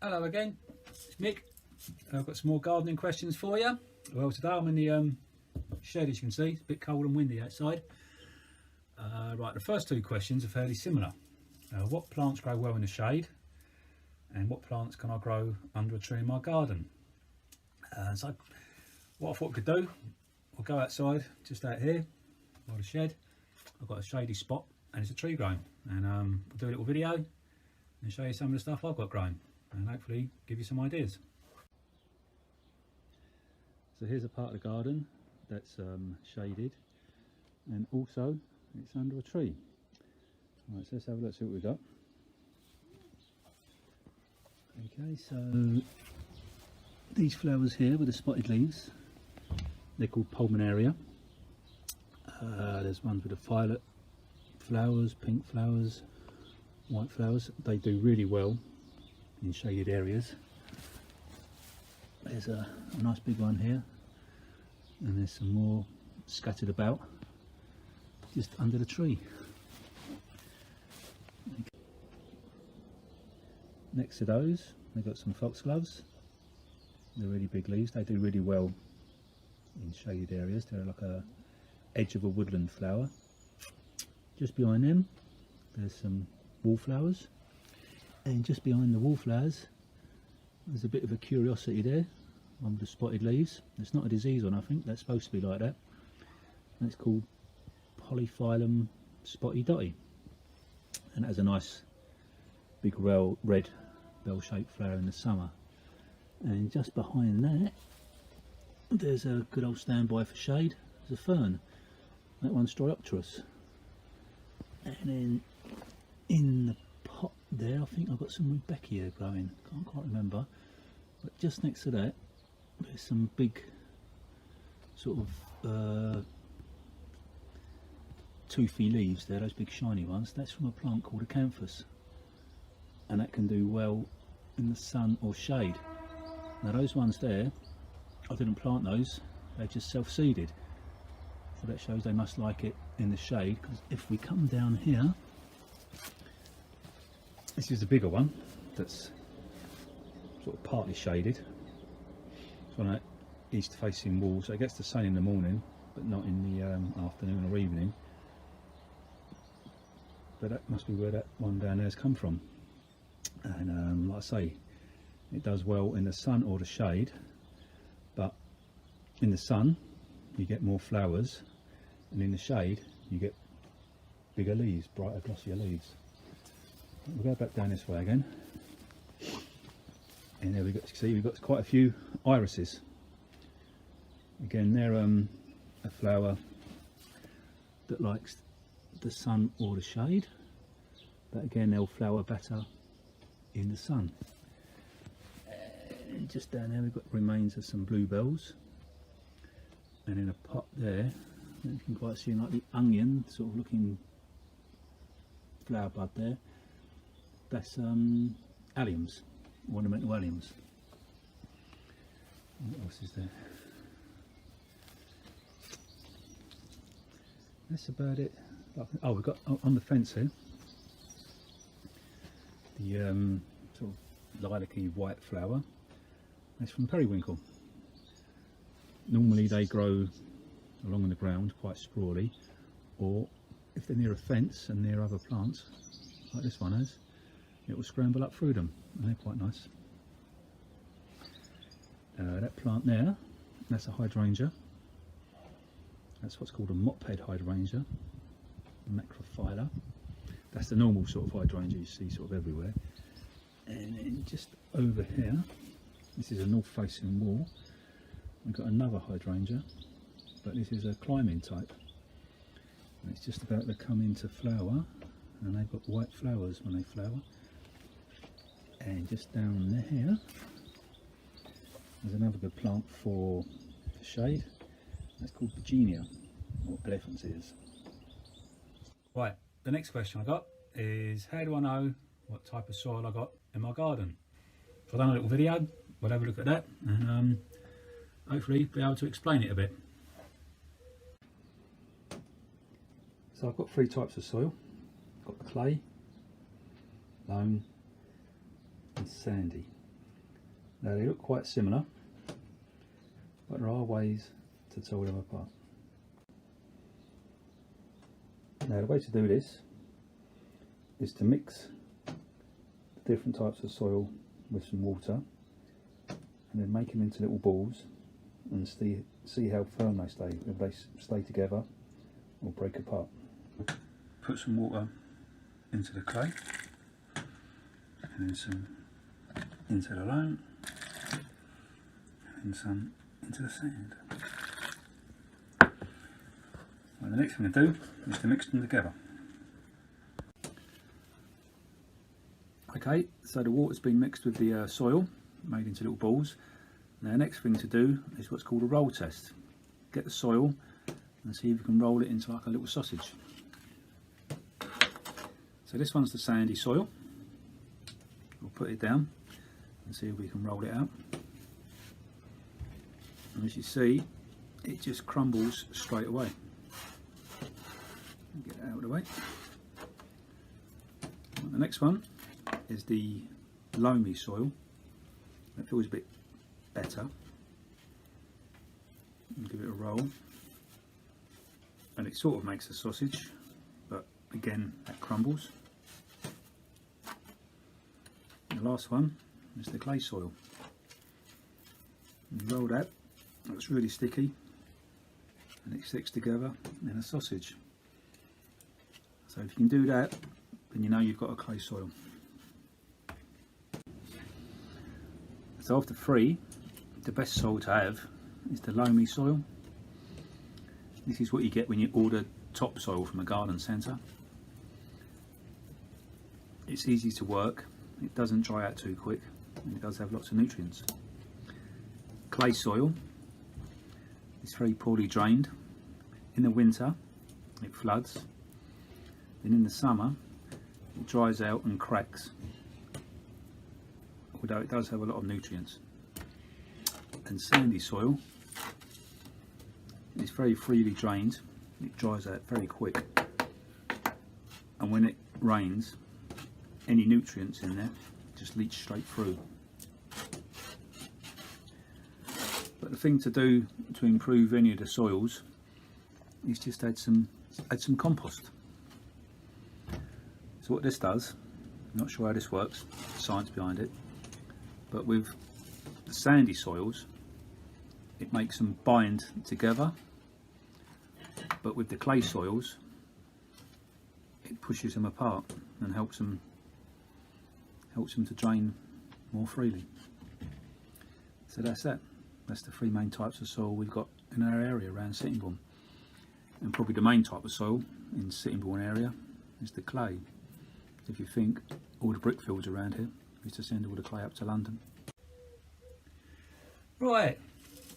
Hello again, it's Mick. I've got some more gardening questions for you. Well, today I'm in the shed, as you can see. It's a bit cold and windy outside. Right, the first two questions are fairly similar. What plants grow well in the shade, and what plants can I grow under a tree in my garden? So what I thought I could do, I'll go outside, just out here by the shed. I've got a shady spot and it's a tree growing, and we'll do a little video and show you some of the stuff I've got growing and hopefully give you some ideas. So here's a part of the garden that's shaded, and also it's under a tree. Right, so let's have a look, see what we've got. Okay, so these flowers here with the spotted leaves, they're called pulmonaria. There's ones with the violet flowers, pink flowers, white flowers. They do really well in shaded areas. There's a nice big one here, and there's some more scattered about just under the tree. Next to those, they've got some foxgloves. They're really big leaves. They do really well in shaded areas. They're like a edge of a woodland flower. Just behind them, there's some wallflowers, and just behind the wallflowers, there's a bit of a curiosity there, one with the spotted leaves. It's not a disease one, I think. That's supposed to be like that. And it's called Polyphyllum spotty dotty, and it has a nice big red bell-shaped flower in the summer. And just behind that, there's a good old standby for shade. There's a fern. That one's Stryopterus. And then in the pot there, I think I've got some Rudbeckia growing. Can't quite remember. But just next to that, there's some big sort of toothy leaves there, those big shiny ones. That's from a plant called acanthus, and that can do well in the sun or shade. Now those ones there, I didn't plant those, they're just self-seeded, so that shows they must like it in the shade. Because if we come down here, this is the bigger one that's sort of partly shaded. It's on an east facing wall, so it gets the sun in the morning but not in the afternoon or evening. But that must be where that one down there has come from. And like I say, it does well in the sun or the shade, but in the sun you get more flowers, and in the shade you get bigger leaves, brighter glossier leaves. We'll go back down this way again, and there we go. See, we've got quite a few irises. Again, they're a flower that likes the sun or the shade, but again they'll flower better in the sun. And just down there we've got remains of some bluebells, and in a pot there you can quite see like the onion sort of looking flower bud there. That's alliums, ornamental alliums. What else is there? That's about it. Oh, we've got on the fence here the sort of lilac-y white flower. That's from periwinkle. Normally they grow along the ground quite sprawly, or if they're near a fence and near other plants like this one is, it will scramble up through them, and they're quite nice. That plant there, that's a hydrangea. That's what's called a mop-head hydrangea, macrophylla. That's the normal sort of hydrangea you see sort of everywhere. And then just over here, this is a north facing wall, we've got another hydrangea, but this is a climbing type. And it's just about to come into flower, and they've got white flowers when they flower. And just down there, there's another good plant for shade. That's called Virginia, or elephant's ears. Right, the next question I got is, how do I know what type of soil I got in my garden? So I've done a little video, we'll have a look at that, and hopefully be able to explain it a bit. So I've got three types of soil. I've got the clay, loam and sandy. Now they look quite similar, but there are ways to tell them apart. Now the way to do this is to mix the different types of soil with some water and then make them into little balls and see how firm they stay, if they stay together or break apart. Put some water into the clay and then some into the loam and some into the sand. And the next thing to do is to mix them together. Okay, so the water's been mixed with the soil, made into little balls. Now the next thing to do is what's called a roll test. Get the soil and see if you can roll it into like a little sausage. So this one's the sandy soil. We'll put it down and see if we can roll it out. And as you see, it just crumbles straight away. Get it out of the way. And the next one is the loamy soil. That feels a bit better. And give it a roll. And it sort of makes a sausage, but again, that crumbles. And the last one is the clay soil. And you roll that, that's really sticky, and it sticks together in a sausage. So if you can do that, then you know you've got a clay soil. So of the three, the best soil to have is the loamy soil. This is what you get when you order topsoil from a garden centre. It's easy to work, it doesn't dry out too quick, and it does have lots of nutrients. Clay soil is very poorly drained. In the winter it floods, then in the summer it dries out and cracks, although it does have a lot of nutrients. And sandy soil is very freely drained, it dries out very quick, and when it rains, any nutrients in there just leach straight through. But the thing to do to improve any of the soils is just add some compost. So what this does, I'm not sure how this works, the science behind it, but with the sandy soils it makes them bind together, but with the clay soils it pushes them apart and helps them to drain more freely. So that's that. That's the three main types of soil we've got in our area around Sittingbourne. And probably the main type of soil in Sittingbourne area is the clay. If you think all the brick fields around here used to send all the clay up to London. Right,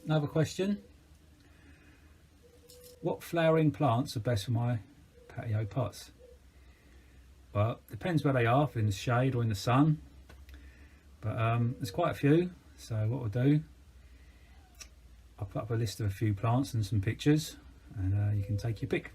another question. What flowering plants are best for my patio pots? Well, depends where they are, if in the shade or in the sun. But there's quite a few, so what I'll do, I'll put up a list of a few plants and some pictures, and you can take your pick.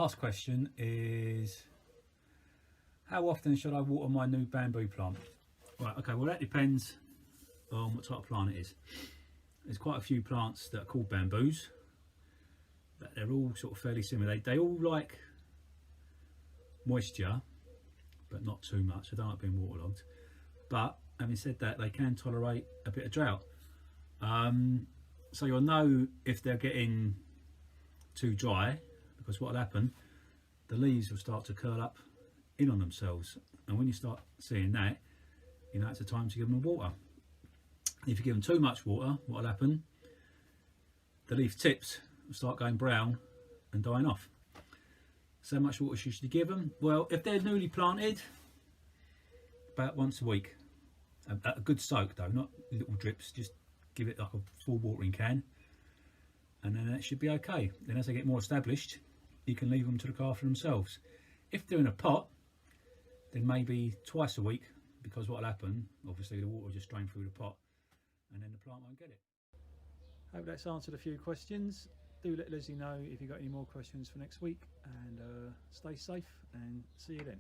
last question is, how often should I water my new bamboo plant? Right, okay, well that depends on what type of plant it is. There's quite a few plants that are called bamboos, but they're all sort of fairly similar. They all like moisture, but not too much. They don't like being waterlogged. But having said that, they can tolerate a bit of drought. So you'll know if they're getting too dry, because what will happen, the leaves will start to curl up in on themselves, and when you start seeing that, you know it's a time to give them water. If you give them too much water, what will happen, the leaf tips will start going brown and dying off. So how much water should you give them? Well, if they're newly planted, about once a week. A good soak though, not little drips, just give it like a full watering can, and then that should be okay. Then as they get more established, you can leave them to look after themselves. If they're in a pot, then maybe twice a week, because what will happen, obviously the water will just drain through the pot and then the plant won't get it. Hope that's answered a few questions. Do let Leslie know if you've got any more questions for next week, and stay safe and see you then.